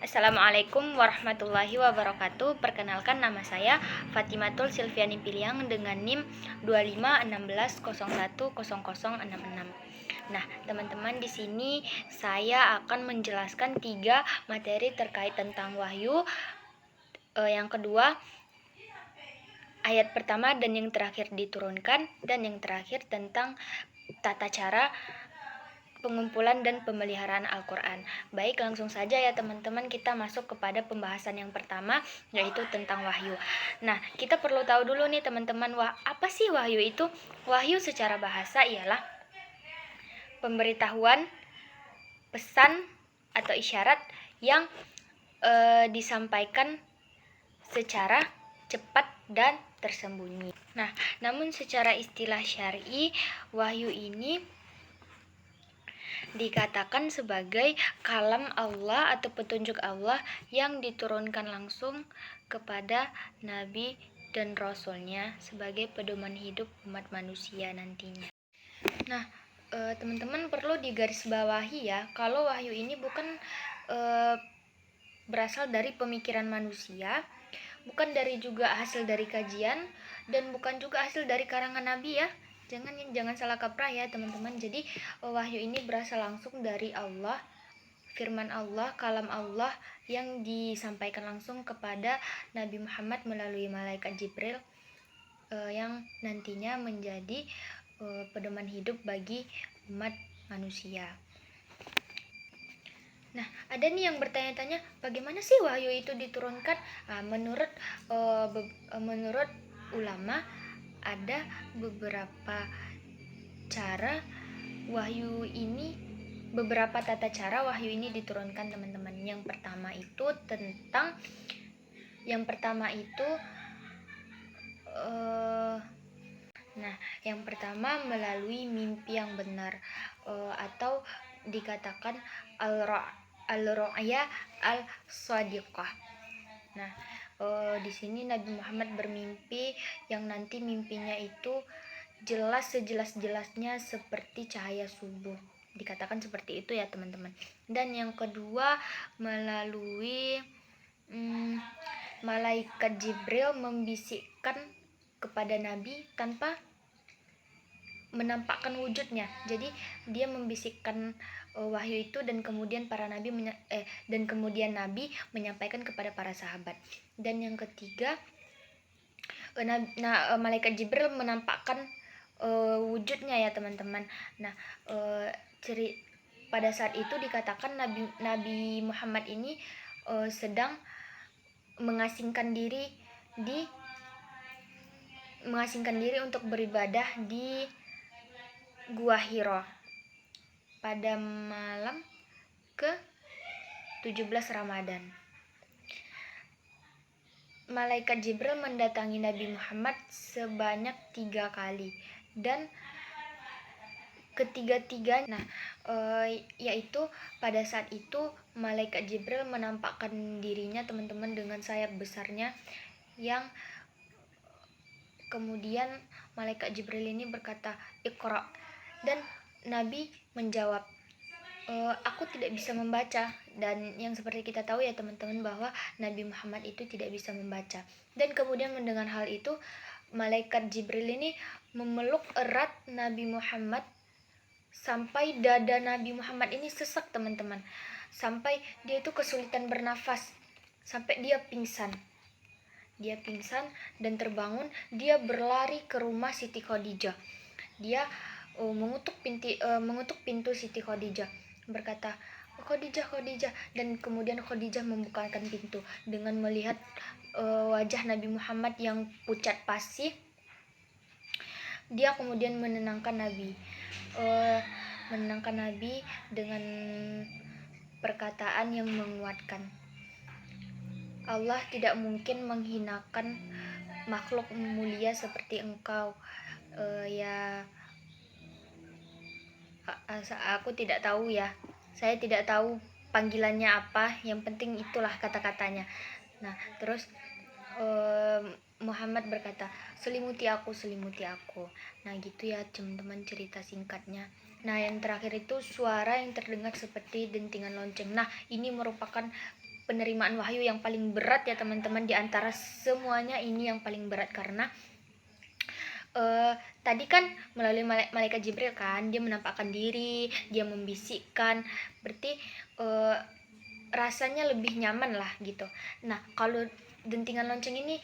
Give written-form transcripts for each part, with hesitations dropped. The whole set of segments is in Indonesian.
Assalamualaikum warahmatullahi wabarakatuh. Perkenalkan, nama saya Fatimatul Silviani Piliang dengan NIM 2516010066. Nah, teman-teman, di sini saya akan menjelaskan 3 materi terkait tentang wahyu. Yang kedua, ayat pertama dan yang terakhir diturunkan, dan yang terakhir tentang tata cara pengumpulan dan pemeliharaan Al-Quran. Baik, langsung saja ya teman-teman, kita masuk kepada pembahasan yang pertama, yaitu tentang wahyu. Nah, kita perlu tahu dulu nih teman-teman, apa sih wahyu itu? Wahyu secara bahasa ialah pemberitahuan, pesan, atau isyarat yang disampaikan secara cepat dan tersembunyi. Nah, namun secara istilah syar'i, wahyu ini dikatakan sebagai kalam Allah atau petunjuk Allah yang diturunkan langsung kepada Nabi dan Rasulnya sebagai pedoman hidup umat manusia nantinya. Nah, teman-teman perlu digarisbawahi ya, kalau wahyu ini bukan berasal dari pemikiran manusia, bukan dari juga hasil dari kajian, dan bukan juga hasil dari karangan Nabi ya. Jangan salah kaprah ya teman-teman. Jadi wahyu ini berasal langsung dari Allah, firman Allah, kalam Allah yang disampaikan langsung kepada Nabi Muhammad melalui malaikat Jibril, yang nantinya menjadi pedoman hidup bagi umat manusia. Nah, ada nih yang bertanya-tanya, bagaimana sih wahyu itu diturunkan? Menurut ulama, ada beberapa cara wahyu ini, beberapa tata cara wahyu ini diturunkan teman-teman. Yang pertama melalui mimpi yang benar, atau dikatakan al-ru'ya al-shadiqah. Nah, di sini Nabi Muhammad bermimpi yang nanti mimpinya itu jelas sejelas-jelasnya seperti cahaya subuh. Dikatakan seperti itu ya teman-teman. Dan yang kedua, melalui malaikat Jibril membisikkan kepada Nabi tanpa menampakkan wujudnya. Jadi dia membisikkan wahyu itu, dan kemudian Nabi menyampaikan kepada para sahabat. Dan yang ketiga, malaikat Jibril menampakkan wujudnya ya teman-teman. Nah, pada saat itu dikatakan Nabi Muhammad ini sedang mengasingkan diri untuk beribadah di Gua Hira pada malam ke-17 Ramadan. Malaikat Jibril mendatangi Nabi Muhammad sebanyak 3 kali, dan ketiga-tiganya, yaitu pada saat itu malaikat Jibril menampakkan dirinya teman-teman dengan sayap besarnya, yang kemudian malaikat Jibril ini berkata, "Iqra." Dan Nabi menjawab, "Aku tidak bisa membaca." Dan yang seperti kita tahu ya teman-teman, bahwa Nabi Muhammad itu tidak bisa membaca. Dan kemudian mendengar hal itu, malaikat Jibril ini memeluk erat Nabi Muhammad sampai dada Nabi Muhammad ini sesak teman-teman, sampai dia itu kesulitan bernafas, sampai dia pingsan dan terbangun. Dia berlari ke rumah Siti Khadijah. Dia mengutuk pintu Siti Khadijah, berkata, Khadijah. Dan kemudian Khadijah membukakan pintu dengan melihat wajah Nabi Muhammad yang pucat pasi. Dia kemudian menenangkan Nabi dengan perkataan yang menguatkan, Allah tidak mungkin menghinakan makhluk mulia seperti engkau. Aku tidak tahu ya, saya tidak tahu panggilannya apa, yang penting itulah kata-katanya. Nah, terus Muhammad berkata, selimuti aku. Nah, gitu ya teman-teman cerita singkatnya. Nah, yang terakhir itu suara yang terdengar seperti dentingan lonceng. Nah, ini merupakan penerimaan wahyu yang paling berat ya teman-teman. Di antara semuanya ini yang paling berat karena tadi kan melalui malaikat Jibril kan, dia menampakkan diri, dia membisikkan, berarti rasanya lebih nyaman lah gitu. Nah, kalau dentingan lonceng ini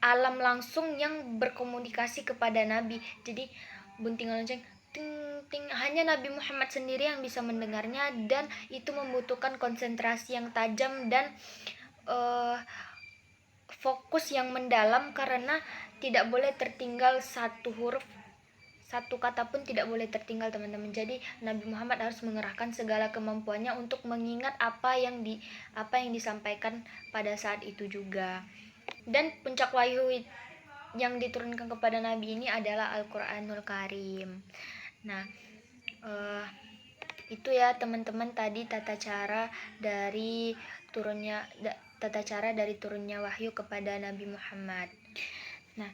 alam langsung yang berkomunikasi kepada Nabi. Jadi buntingan lonceng ting ting, hanya Nabi Muhammad sendiri yang bisa mendengarnya, dan itu membutuhkan konsentrasi yang tajam dan fokus yang mendalam, karena tidak boleh tertinggal satu huruf, satu kata pun tidak boleh tertinggal teman-teman. Jadi Nabi Muhammad harus mengerahkan segala kemampuannya untuk mengingat apa yang disampaikan pada saat itu juga. Dan puncak wahyu yang diturunkan kepada Nabi ini adalah Al-Quranul Karim. Nah, itu ya teman-teman tadi tata cara dari turunnya wahyu kepada Nabi Muhammad. Nah,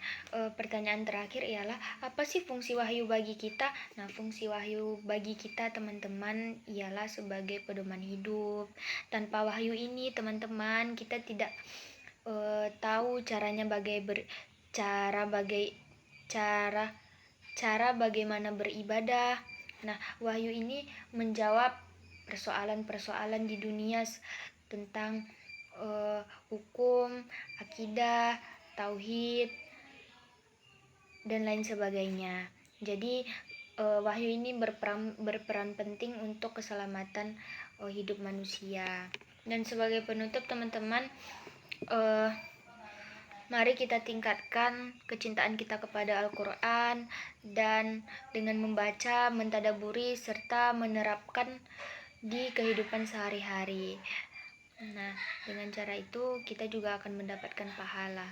pertanyaan terakhir ialah apa sih fungsi wahyu bagi kita? Nah, fungsi wahyu bagi kita teman-teman ialah sebagai pedoman hidup. Tanpa wahyu ini teman-teman, kita tidak tahu cara bagaimana beribadah. Nah, wahyu ini menjawab persoalan-persoalan di dunia tentang hukum, akidah, tauhid, dan lain sebagainya. Jadi wahyu ini berperan penting untuk keselamatan hidup manusia. Dan sebagai penutup teman-teman, mari kita tingkatkan kecintaan kita kepada Al-Quran, dan dengan membaca, mentadaburi, serta menerapkan di kehidupan sehari-hari. Nah, dengan cara itu kita juga akan mendapatkan pahala,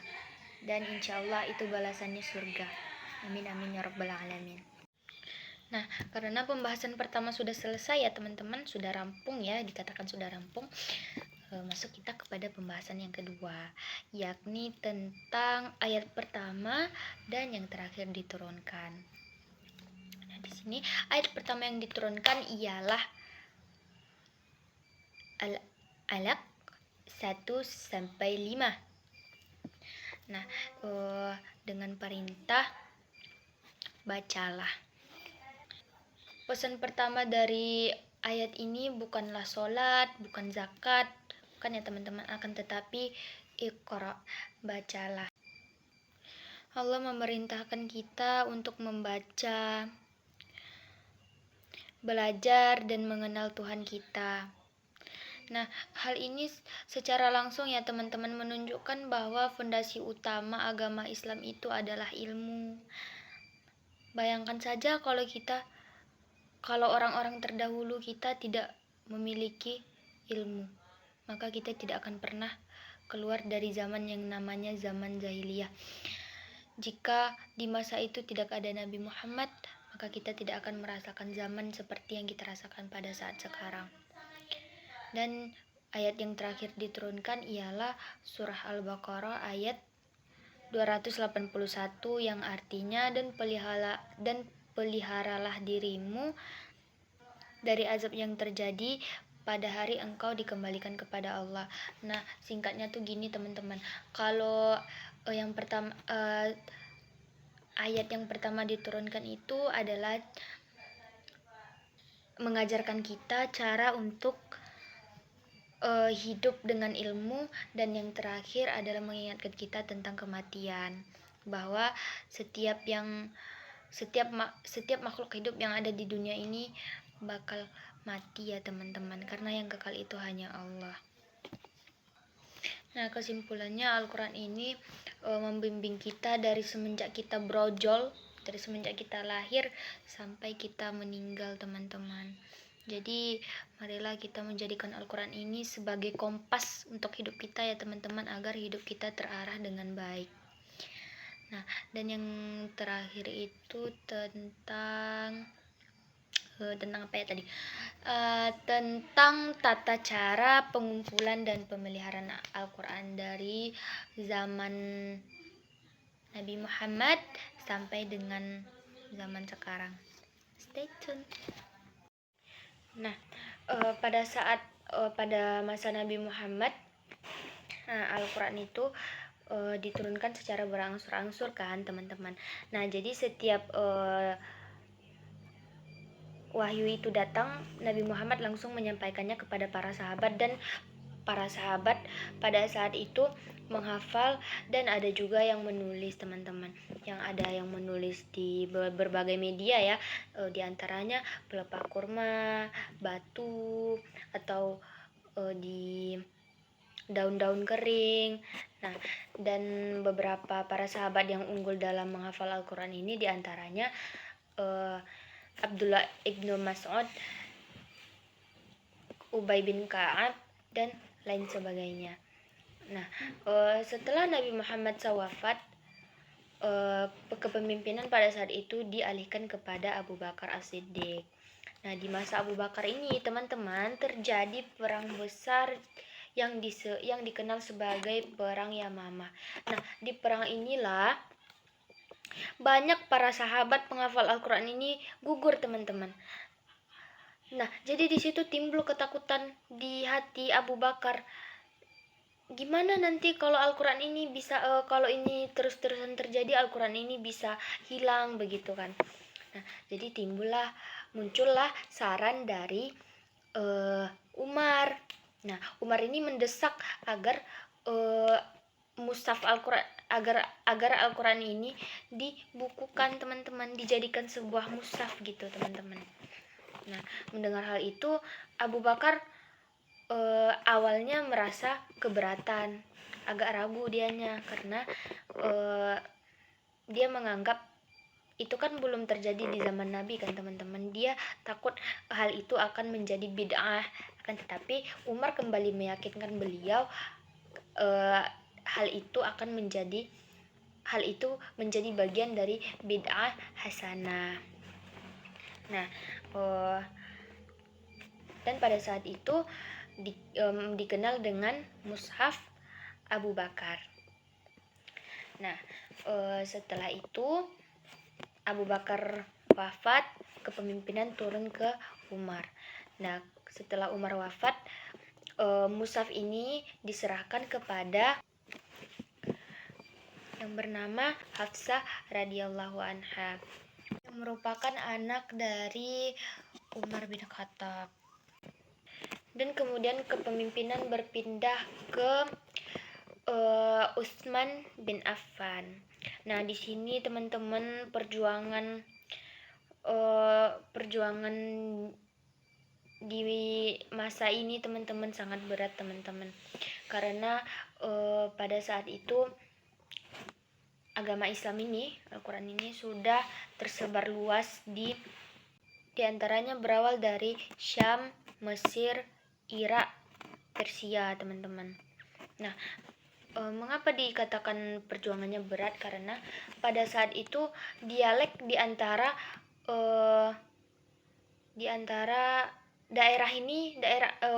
dan insya Allah itu balasannya surga. Amin amin ya rabbal alamin. Nah, karena pembahasan pertama sudah selesai ya teman-teman, sudah rampung ya, dikatakan sudah rampung, masuk kita kepada pembahasan yang kedua, yakni tentang ayat pertama dan yang terakhir diturunkan. Nah, di sini ayat pertama yang diturunkan ialah Al-Alaq 1-5. Nah, dengan perintah bacalah. Pesan pertama dari ayat ini bukanlah sholat, bukan zakat, bukan ya teman-teman, akan tetapi Iqra, bacalah. Allah memerintahkan kita untuk membaca, belajar, dan mengenal Tuhan kita. Nah, hal ini secara langsung ya teman-teman menunjukkan bahwa fondasi utama agama Islam itu adalah ilmu. Bayangkan saja kalau orang-orang terdahulu kita tidak memiliki ilmu, maka kita tidak akan pernah keluar dari zaman yang namanya zaman jahiliyah. Jika di masa itu tidak ada Nabi Muhammad, maka kita tidak akan merasakan zaman seperti yang kita rasakan pada saat sekarang. Dan ayat yang terakhir diturunkan ialah surah Al-Baqarah ayat 281 yang artinya dan peliharalah dirimu dari azab yang terjadi pada hari engkau dikembalikan kepada Allah. Nah, singkatnya tuh gini teman-teman. Kalau yang pertama ayat yang pertama diturunkan itu adalah mengajarkan kita cara untuk hidup dengan ilmu, dan yang terakhir adalah mengingatkan kita tentang kematian, bahwa setiap makhluk hidup yang ada di dunia ini bakal mati ya teman-teman, karena yang kekal itu hanya Allah. Nah, kesimpulannya Al-Quran ini membimbing kita dari semenjak kita brojol, dari semenjak kita lahir sampai kita meninggal teman-teman. Jadi marilah kita menjadikan Al-Quran ini sebagai kompas untuk hidup kita ya teman-teman, agar hidup kita terarah dengan baik. Nah, dan yang terakhir itu tentang apa ya tadi? Tentang tata cara pengumpulan dan pemeliharaan Al-Quran dari zaman Nabi Muhammad sampai dengan zaman sekarang. Stay tune. Nah, pada saat pada masa Nabi Muhammad, Al-Quran itu diturunkan secara berangsur-angsur kan teman-teman. Nah jadi setiap wahyu itu datang, Nabi Muhammad langsung menyampaikannya kepada para sahabat, dan para sahabat pada saat itu menghafal, dan ada juga yang menulis teman-teman. Yang ada yang menulis di berbagai media ya, di antaranya pelepah kurma, batu, atau di daun-daun kering. Nah, dan beberapa para sahabat yang unggul dalam menghafal Al-Quran ini diantaranya Abdullah ibnu Mas'ud, Ubay bin Ka'ab, dan lain sebagainya. Nah, setelah Nabi Muhammad wafat, kepemimpinan pada saat itu dialihkan kepada Abu Bakar As-Siddiq. Nah, di masa Abu Bakar ini teman-teman terjadi perang besar yang dikenal sebagai Perang Yamamah. Nah, di perang inilah banyak para sahabat penghafal Al-Quran ini gugur teman-teman. Nah, jadi di situ timbul ketakutan di hati Abu Bakar. Gimana nanti kalau Al-Quran ini bisa, kalau ini terus-terusan terjadi, Al-Quran ini bisa hilang begitu kan. Nah, jadi muncullah saran dari Umar. Nah, Umar ini mendesak agar mushaf Al-Quran, agar Al-Quran ini dibukukan teman-teman, dijadikan sebuah mushaf gitu teman-teman. Nah, mendengar hal itu Abu Bakar awalnya merasa keberatan, agak ragu dianya, karena dia menganggap itu kan belum terjadi di zaman Nabi kan teman-teman. Dia takut hal itu akan menjadi bid'ah. Akan tetapi Umar kembali meyakinkan beliau hal itu menjadi bagian dari bid'ah hasanah. Nah, dan pada saat itu dikenal dengan mushaf Abu Bakar. Nah, setelah itu Abu Bakar wafat, kepemimpinan turun ke Umar. Nah, setelah Umar wafat, mushaf ini diserahkan kepada yang bernama Hafsah radhiyallahu anha, yang merupakan anak dari Umar bin Khattab. Dan kemudian kepemimpinan berpindah ke Utsman bin Affan. Nah, di sini teman-teman perjuangan di masa ini teman-teman sangat berat teman-teman, karena pada saat itu agama Islam ini, Al-Quran ini sudah tersebar luas di antaranya berawal dari Syam, Mesir, Irak, Persia teman-teman. Nah, mengapa dikatakan perjuangannya berat? Karena pada saat itu dialek di antara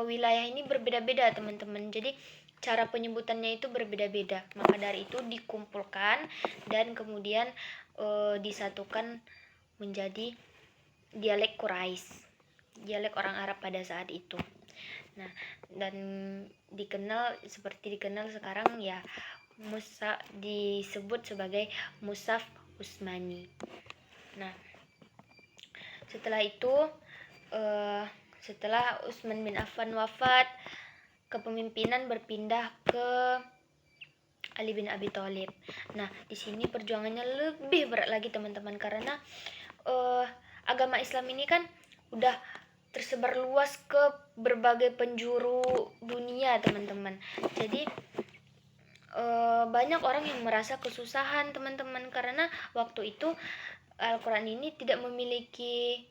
wilayah ini berbeda-beda teman-teman. Jadi cara penyebutannya itu berbeda-beda. Maka dari itu dikumpulkan dan kemudian disatukan menjadi dialek Quraisy, dialek orang Arab pada saat itu. Nah, dan dikenal sekarang ya disebut sebagai Mushaf Utsmani. Nah, setelah itu setelah Utsman bin Affan wafat, kepemimpinan berpindah ke Ali bin Abi Thalib. Nah, di sini perjuangannya lebih berat lagi teman-teman, karena agama Islam ini kan udah tersebar luas ke berbagai penjuru dunia teman-teman. Jadi banyak orang yang merasa kesusahan teman-teman, karena waktu itu Al-Quran ini tidak memiliki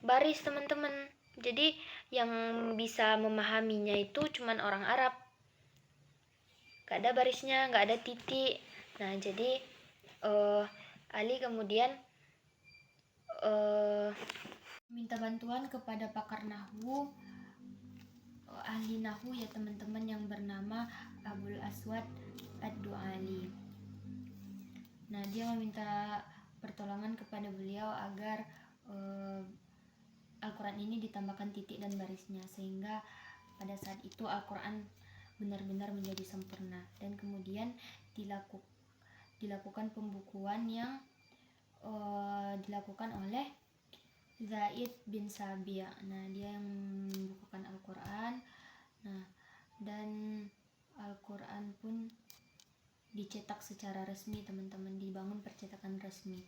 baris teman-teman. Jadi yang bisa memahaminya itu cuman orang Arab, gak ada barisnya, gak ada titik. Nah, jadi Ali kemudian minta bantuan kepada pakar nahwu, ahli nahwu ya teman-teman, yang bernama Abul Aswad Ad-Du'ali. Nah, dia meminta pertolongan kepada beliau agar Al-Quran ini ditambahkan titik dan barisnya, sehingga pada saat itu Al-Quran benar-benar menjadi sempurna. Dan kemudian dilakukan pembukuan yang dilakukan oleh Zaid bin Sabia. Nah, dia yang membukukan Al-Quran. Nah, dan Al-Quran pun dicetak secara resmi, teman-teman, dibangun percetakan resmi.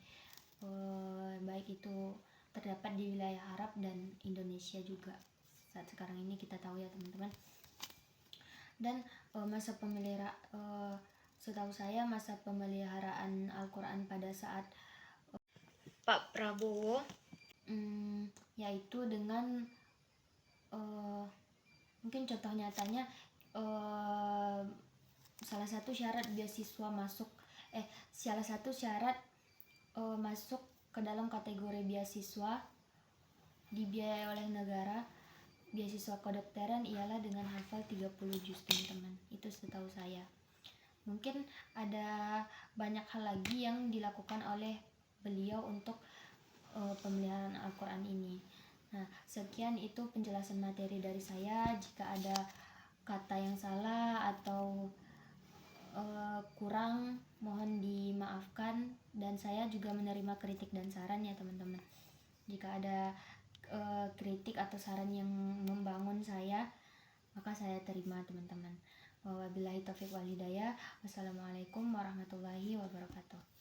Baik itu terdapat di wilayah Arab dan Indonesia juga. Saat sekarang ini kita tahu ya, teman-teman. Dan setahu saya masa pemeliharaan Al-Quran pada saat Pak Prabowo yaitu dengan mungkin contoh nyatanya salah satu syarat masuk ke dalam kategori beasiswa dibiayai oleh negara, beasiswa kedokteran, ialah dengan hafal 30 juz, teman-teman. Itu setahu saya. Mungkin ada banyak hal lagi yang dilakukan oleh beliau untuk pemeliharaan Al-Quran ini. Nah, sekian itu penjelasan materi dari saya. Jika ada kata yang salah atau kurang, mohon dimaafkan. Dan saya juga menerima kritik dan saran ya, teman-teman. Jika ada kritik atau saran yang membangun saya, maka saya terima, teman-teman. Wabillahi taufiq wal hidayah. Wassalamualaikum warahmatullahi wabarakatuh.